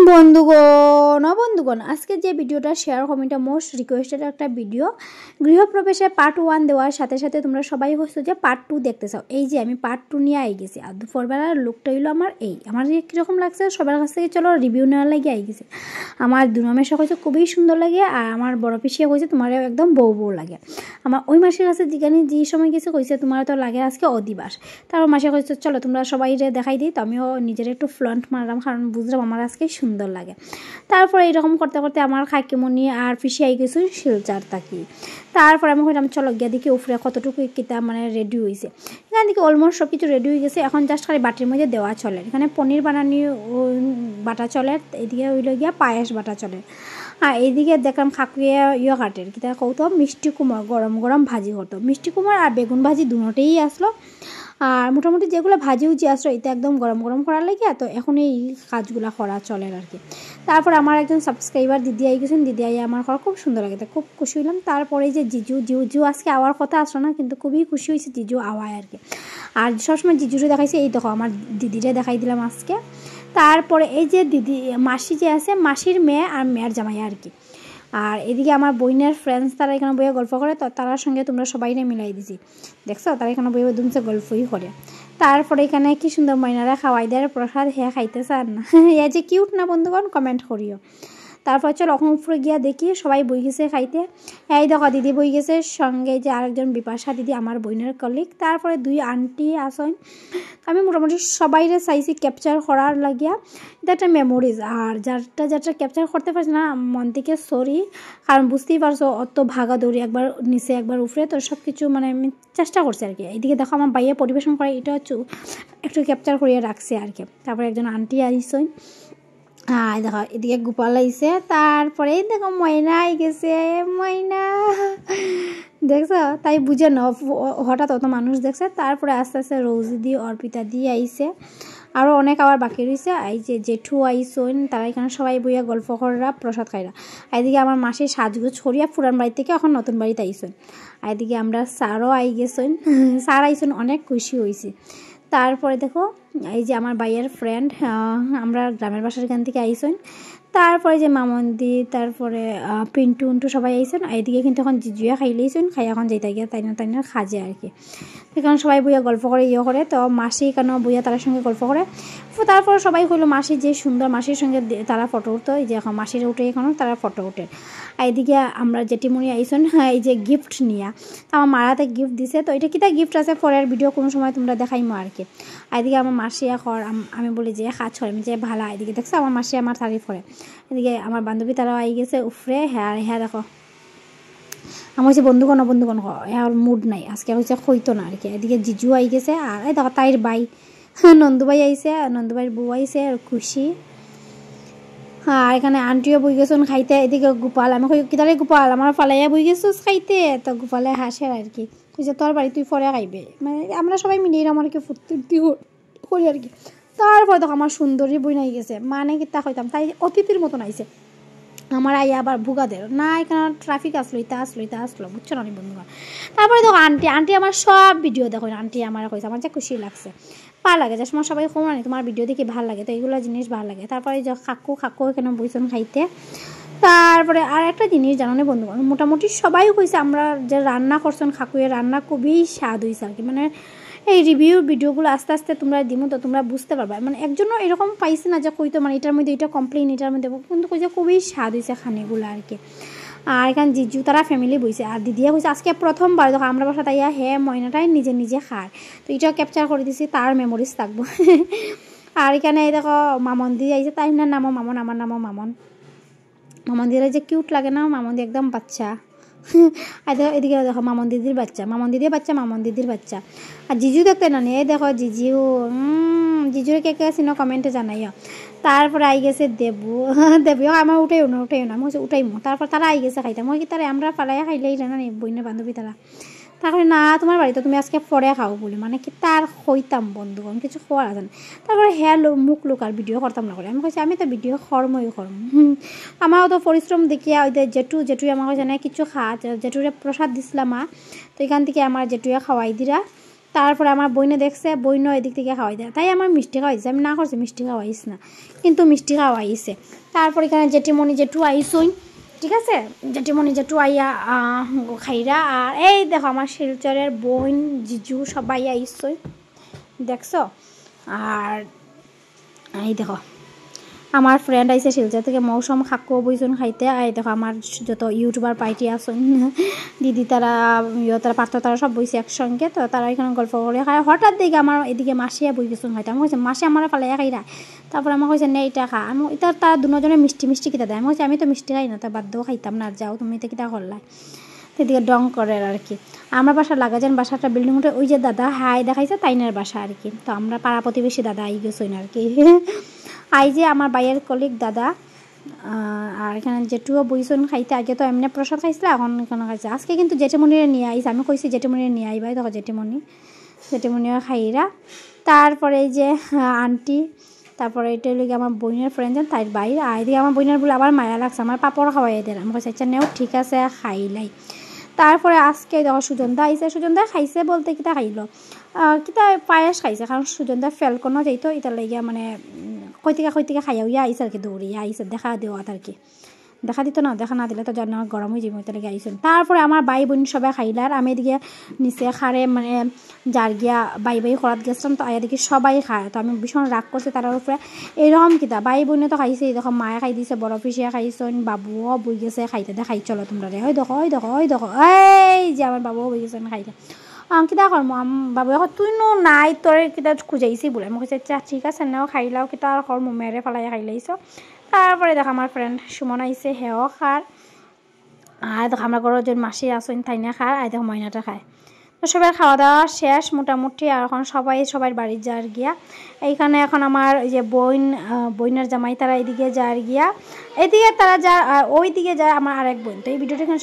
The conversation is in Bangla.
বন্ধুগণ আজকে যে ভিডিওটা শেয়ার করব এটা মোস্ট রিকোয়েস্টেড একটা ভিডিও। গৃহপ্রবেশের পার্ট 1 দেওয়ার সাথে সাথে তোমরা সবাই হচ্ছে যে পার্ট 2 দেখতে চাও। এই যে আমি পার্ট 2 নিয়ে আই গেছি। আর দুপুরবেলার লুকটা হইলো আমার এই। আমার কীরকম লাগছে সবার কাছ থেকে চলো রিভিউ নেওয়ার লাগে আই গেছে। আমার দুনমেশা হয়েছে খুবই সুন্দর লাগে, আর আমার বড় পিসিয়া হয়েছে তোমার একদম বউ বউ লাগে। আমার ওই মাসের কাছে যেখানে যে সময় গেছে কইছে তোমার তো লাগে আজকে অদিবাস। তারপর মাসে কইছে চলো তোমরা সবাই দেখাই দিই। তো আমিও নিজের একটু ফ্রন্ট মারলাম, কারণ বুঝলাম আমার আজকে সুন্দর লাগে। তারপরে এরকম করতে করতে আমার খাকিমনি আর পিসি আই গেছে শিলচার তাকি। তারপরে আমি কইলাম চলো গিয়া দেখি উপরে কতটুকু কিতাব মানে রেডি হয়েছে। এখান থেকে অলমোস্ট সব কিছু রেডি হয়ে গেছে। এখন জাস্ট খালি বাটির মধ্যে দেওয়া চলে। এখানে পনির বানানি বাটা চলে, এদিকে হইল গিয়া পায়েস বাটা চলে। আর এইদিকে দেখলাম খাকুয়ে কাটের কিতা কৌতো মিষ্টি কুমড় গরম গরম ভাজি করতো। মিষ্টি কুমড় আর বেগুন ভাজি দুটোই আসলো। আর মোটামুটি যেগুলো ভাজি উজি আসলো এটা একদম গরম গরম করার লাগে, তো এখন এই কাজগুলো করা চলে আর কি। তারপর আমার একজন সাবস্ক্রাইবার দিদি আই গেছেন, দিদি আই আমার করা খুব সুন্দর লাগে, খুব খুশি হইলাম। তারপরে যে জিজু আজকে আওয়ার কথা আসলো না, কিন্তু খুবই খুশি হয়েছে জিজু আওয়ায় আর কি। আর সবসময় জিজুরে দেখাইছে, এই দেখো আমার দিদিরে দেখাই দিলাম আজকে। তারপরে এই যে দিদি মাসি যে আছে, মাসির মেয়ে আর মেয়ের জামাই আর কি। আর এদিকে আমার বইনের ফ্রেন্ডস তারা এখানে বইয়ে গল্প করে, তো তার সঙ্গে তোমরা সবাই মিলাই দিছি দেখছো, তারা এখানে বইয়ে দুমছে গল্পই করে। তারপরে এখানে কি সুন্দর ময়নারা খাওয়াই দেয় প্রসাদ, হ্যাঁ খাইতে চান না এ যে কিউট না বন্ধুগণ, কমেন্ট করিও। তারপর চলো এখন উপরে গিয়া দেখি সবাই বই গেছে খাইতে। এই দেখো দিদি বই গেছে, সঙ্গে যে আরেকজন বিপাশা দিদি আমার বইনের কলিগ। তারপরে দুই আন্টি আসেন। আমি মোটামুটি সবাইরে চাইছি ক্যাপচার করার লাগিয়া, এটা একটা মেমোরিজ। আর যারটা ক্যাপচার করতে পারছি না মন থেকে সরি, কারণ বুঝতেই পারছো অত ভাগা দৌড়ি, একবার নিচে একবার উপরে, তো সব কিছু মানে আমি চেষ্টা করছি আর কি। এইদিকে দেখো আমার বাইরে পরিবেশন করে, এটা হচ্ছে একটু ক্যাপচার করিয়ে রাখছে আর কি। তারপরে একজন আন্টি আইসেন, দেখো এদিকে গোপাল আইছে। তারপরে দেখো ময়না আই গেছে, ময়না দেখছো, তাই বুঝে ন হঠাৎ অত মানুষ দেখছে। তারপরে আস্তে আস্তে রোজি দিয়ে অর্পিতা দিয়ে আইছে, আরও অনেক আবার বাকি রয়েছে। এই যে জেঠু আইসন, তারা এখানে সবাই বইয়া গল্প করা প্রসাদ খাইরা। এইদিকে আমার মাসির সাজগুজ ছড়িয়া পুরান বাড়ি থেকে এখন নতুন বাড়িতে আইসন। এইদিকে আমরা স্যারও আই গেছেন, স্যার আইসন, অনেক খুশি হয়েছি। তারপরে দেখো এই যে আমার ভাইয়ের ফ্রেন্ড, আমরা গ্রামের বাসার এখান থেকে আইসেন। তারপরে যে মামন্দি, তারপরে পিন্টু উন্টু সবাই আইসেন। এইদিকে কিন্তু এখন জিজুয়া খাইলেইছেন, খাই এখন যাইতে গিয়ে তাইনা খাজে আর কি। এখানে সবাই বইয়া গল্প করে করে, তো মাসি কেন বইয়া তার সঙ্গে গল্প করে। তারপরে সবাই হইলো মাসি যে সুন্দর, মাসির সঙ্গে তারা ফটো উঠতো। এই যে এখন মাসির উঠে এখনও তারা ফটো উঠে। এইদিকে আমরা জেঠিমণি আইসেন, এই যে গিফট নিয়া, আমার মারাতে গিফট দিছে। তো এটা কিতা গিফট আছে পরের ভিডিও কোনো সময় তোমরা দেখাইমো আর কি। এদিকে আমার মাসি এখন আমি বলি যে কাজ করে, আমি যে ভালো। এদিকে দেখছো আমার মাসি আমার তারিফ করে। এদিকে আমার বান্ধবী তারাও আই গেছে উফরে। হ্যাঁ দেখো আমার হচ্ছে বন্ধুগণ আর মুড নাই আজকে, হচ্ছে হইতো না আর কি। এদিকে জিজু আই গেছে, আর এই দেখো তাইর বাই নন্দুবাই আইছে, নন্দুবাইয়ের বউ আইছে, আর খুশি। আর এখানে আন্টিও বই গেছেন খাইতে। এদিকে গোপাল, আমি কই কিতারে গোপাল আমার ফালাইয়া বই গেছিস খাইতে, তো গোপালে হাসে আর কি। তুই যে তোর বাড়ি তুই পরে খাইবে, মানে আমরা সবাই মিলিয়ে আমার কি ফুর্তি করি আর কি। তারপরে দেখো আমার সুন্দরী বই নাই গেছে, মানে কিতা হইতাম তাই অতিথির মতন আইছে। আমার আইয়া আবার ভুগাদের না, এখানে ট্রাফিক আসলো ইতা আসলো বুঝছো না বন্ধুরা। তারপরে দেখো আন্টি আমার সব ভিডিও দেখো, আন্টি আমার কইছে, আমার যে খুশি লাগছে, ভালো লাগে। যার সময় সবাই কমানি তোমার ভিডিও দেখে ভালো লাগে, তো এইগুলো জিনিস ভালো লাগে। তারপরে যে খাকু এখানে বইছেন খাইতে। তারপরে আর একটা জিনিস জানো না বন্ধু, মোটামুটি সবাই কইছে আমরা যে রান্না করছেন খাকুয়ের রান্না খুবই স্বাদ হয়েছে আর কি। মানে এই রিভিউ ভিডিওগুলো আস্তে আস্তে তোমরা দিমো, তো তোমরা বুঝতে পারবে। মানে একজনও এরকম পাইছে না যে কইতো মানে এটার মধ্যে এটা কমপ্লেন, এটার মধ্যে, কিন্তু কইছে খুবই স্বাদ হয়েছে খানিগুলো আর কি। আর এখানে জিজু তারা ফ্যামিলি বইছে, আর দিদিয়া কইছে আজকে প্রথমবার দেখো আমরা বাসা তাইয়া ময়নাটাই নিজে খায়, তো এটাও ক্যাপচার করে দিছি, তার মেমোরিজ থাকবো আর এখানে এই দেখো মামন্দি আইছে, তাই না নামও মামন, আমার নামও মামন্দিরা যে কিউট লাগে না, মামন্দি একদম বাচ্চা এদিকে দেখো মামন দিদির বাচ্চা। আর জিজু দেখতে না এই দেখো জিজুরে কে চিনো কমেন্টে জানাইও। তারপরে আই গেছে দেবু আমার উঠাইও না আমি হচ্ছে উঠাইমো। তারপর তারা আই গেছে খাইতাম, কি তারা আমরা ফালাইয়া খাইলেই জানা নেই বইনের বান্ধবী তারা। তারপরে না তোমার বাড়িতে তুমি আজকে পরে খাও বলি, মানে কি তার হইতাম বন্ধুগণ কিছু খোয়ার আছে না। তারপরে মুখ লুকার ভিডিও করতাম না করে, আমি কইছি আমি তো ভিডিও কর্মই আমারও তো পরিশ্রম দেখিয়া ওই জেঠুই আমার কাছে না কিছু জেঠুরে প্রসাদ দিছিলাম মা, তো এখান থেকে আমার জেঠুয়া খাওয়াই দিরা। তারপরে আমার বইনে দেখছে, বইনও এদিক থেকে খাওয়াই দেয়, তাই আমার মিষ্টি খাওয়াইছে। আমি না করছি মিষ্টি খাওয়াইস না, কিন্তু মিষ্টি খাওয়াইছে। তারপর এখানে জেঠিমণি জেঠু আইসই, ঠিক আছে, জেঠিমণি জেঠু আইয়া খাইরা। আর এই দেখো আমার শিলচরের বোন জিজু সবাই আইসই, দেখছো। আর এই দেখো আমার ফ্রেন্ড আইসে শিলচর থেকে, মৌসুম খাকো বইজন খাইতে। এই দেখো আমার যত ইউটিউবার পাইটি আসুন, দিদি তারা তারা পার্থ তারা সব বইছে একসঙ্গে। তো তারা এখানে গল্প করে খায়। হঠাৎ দেখে আমার এদিকে মাসিয়া বই গেছুন হয়তো, আমি কইছি মাসি আমার ফালে খাইরা। তারপরে আমার কইছে নে এটা খা। আমি এটা তারা দুজনে মিষ্টি মিষ্টি কিতা দেয়। আমি কইছি আমি তো মিষ্টি খাই না, তো বাধ্যও খাইতাম না, যাও তুমি তো কিতা করলাই। সেদিকে ডং করে আর কি। আমার বাসা লাগাজান বাসাটা বিল্ডিং উঠে, ওই যে দাদা হাই দেখাইছে তাইনের বাসা আর কি। তো আমরা পাড়া প্রতিবেশী দাদা আই গেছই না আর কি। আই যে আমার বাইয়ের কলিগ দাদা। আর এখানে জেঠুও বইসন খাইতে, আগে তো এমনি প্রসাদ খাইছিল, এখন এখানে খাইছে। আজকে কিন্তু জেঠিমণিরে নিয়ে আইছে, আমি কইছি জেঠিমণিরে নিয়ে আইবাই, দেখো জেঠিমণিও খাইরা। তারপরে এই যে আন্টি, তারপরে এটা হলো আমার বোনের ফ্রেন্ড যান তাই বাইরে। আর এদিকে আমার বোনের বলে আবার মায়া লাগছে, আমার পাপড় খাওয়াই দেন। আমি কইছি আচ্ছা নেও ঠিক আছে খাইলাই। তারপরে আজকে দেখো সুজনদা আইছে, সুজনদা খাইছে বলতে কিতা খাইল, কিতা পায়েস খাইছে, কারণ সুজনদা ফেলকনও যাইতো, ইতার লাগিয়া মানে কই থেকে খাইয়া উইয়া আইসে আর কি, দৌড়িয়া আইসে দেখা দেওয়াত আর কি। দেখা দিত না, দেখা না দিলে তো জানো গরম হয়ে যাবো, তাহলে আইসেন। তারপরে আমার ভাই বোন সবাই খাইলার, আমি এদিকে নিচে খারে মানে যার গিয়া বাই খরাত গেছিলাম। তো এদিকে সবাই খায়, তো আমি ভীষণ রাগ করছি তার উপরে। এইরকম কিতা ভাই বোনে তো খাইছে, দেখো মায়ে খাই দিছে, বড় পিসিয়া খাইছেন, বাবুও বই গেছে খাইতে, দেখাই চলো তোমরা রে, ওই দেখো এই যে আমার বাবুও বই গেছেন খাইতে। কিতা করবো বাবু এখন তুই নো নাই, তোর কিতা খুঁজাইছি বলে। আমি কৈছে আচ্ছা ঠিক আছে নেও খাইলাও, কিতা আর কর মেরে ফেলাই খাইলাইছ। তারপরে দেখো আমার ফ্রেন্ড সুমন আইসে, হেও খার। আর দেখো আমরা ঘরের যে মাসি আসেন তাইনা খার, আর দেখো ময়নাটা খায়। তো সবাই খাওয়া দাওয়া শেষ মোটামুটি। আর এখন সবাই বাড়ির যার গিয়া। এইখানে এখন আমার এই যে বইনের জামাই তারা এদিকে যার গিয়া, এদিকে তারা যা ওই দিকে যায় আমার আরেক বোন। তো এই ভিডিওটা এখানে